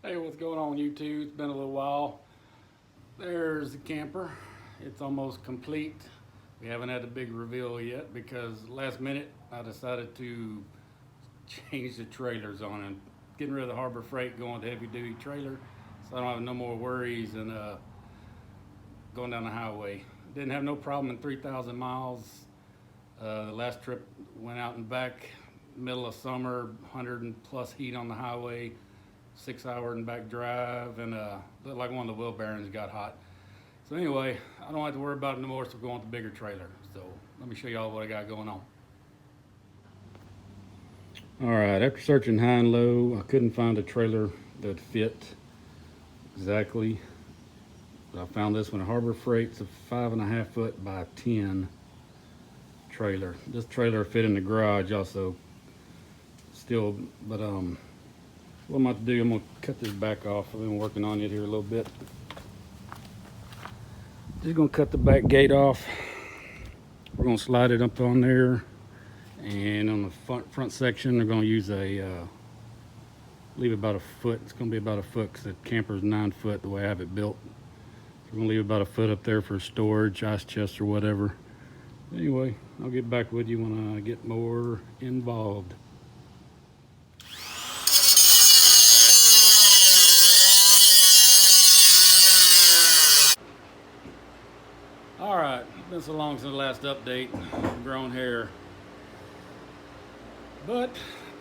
Hey, what's going on YouTube? It's been a little while. There's the camper. It's almost complete. We haven't had a big reveal yet because last minute I decided to change the trailers on it. Getting rid of the Harbor Freight, going to heavy duty trailer, so I don't have no more worries and going down the highway. Didn't have no problem in 3,000 miles. The last trip went out and back, middle of summer, 100 and plus heat on the highway. 6 hour and back drive, and looked like one of the wheel bearings got hot. So anyway, I don't have to worry about it no more, so we're going with the bigger trailer. So let me show y'all what I got going on. All right, after searching high and low, I couldn't find a trailer that fit exactly. But I found this one, a Harbor Freight. It's a 5.5 foot by 10 trailer. This trailer fit in the garage also still, but what I'm about to do, I'm going to cut this back off. I've been working on it here a little bit. Just going to cut the back gate off. We're going to slide it up on there. And on the front section, they're going to use leave about a foot. It's going to be about a foot because the camper's 9 foot the way I have it built. So we're going to leave about a foot up there for storage, ice chest or whatever. Anyway, I'll get back with you when I get more involved. All right, been so long since the last update, grown hair. But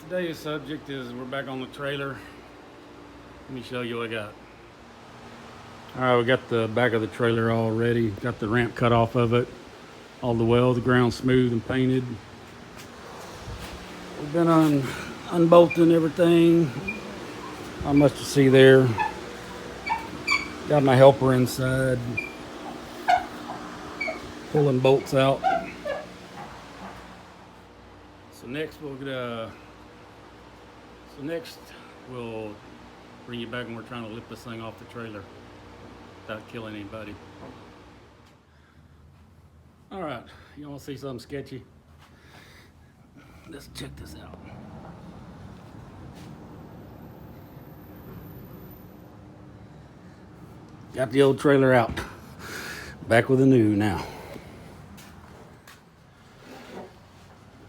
today's subject is we're back on the trailer. Let me show you what I got. All right, we got the back of the trailer all ready. Got the ramp cut off of it. All the welds, the ground smooth and painted. We've been unbolting everything. Not much to see there. Got my helper inside. Pulling bolts out. So next we'll bring you back when we're trying to lift this thing off the trailer without killing anybody. All right, you want to see something sketchy? Let's check this out. Got the old trailer out. Back with the new now.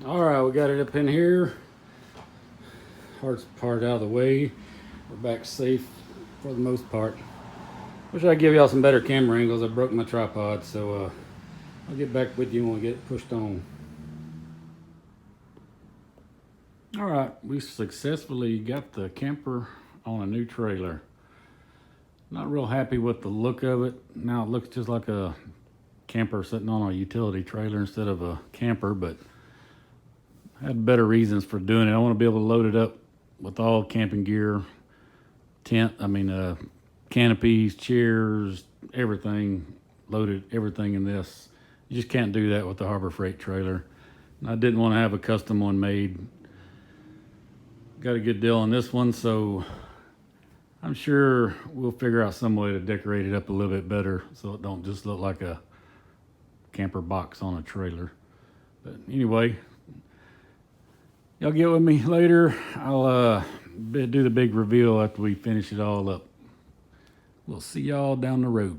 All right, we got it up in here. Hardest part out of the way. We're back safe for the most part. Wish I'd give y'all some better camera angles. I broke my tripod, so I'll get back with you when we get it pushed on. All right, we successfully got the camper on a new trailer. Not real happy with the look of it. Now it looks just like a camper sitting on a utility trailer instead of a camper, but I had better reasons for doing it. I want to be able to load it up with all camping gear, canopies, chairs, everything, loaded everything in this. You just can't do that with the Harbor Freight trailer. And I didn't want to have a custom one made. Got a good deal on this one, so I'm sure we'll figure out some way to decorate it up a little bit better so it don't just look like a camper box on a trailer. But anyway, y'all get with me later. I'll do the big reveal after we finish it all up. We'll see y'all down the road.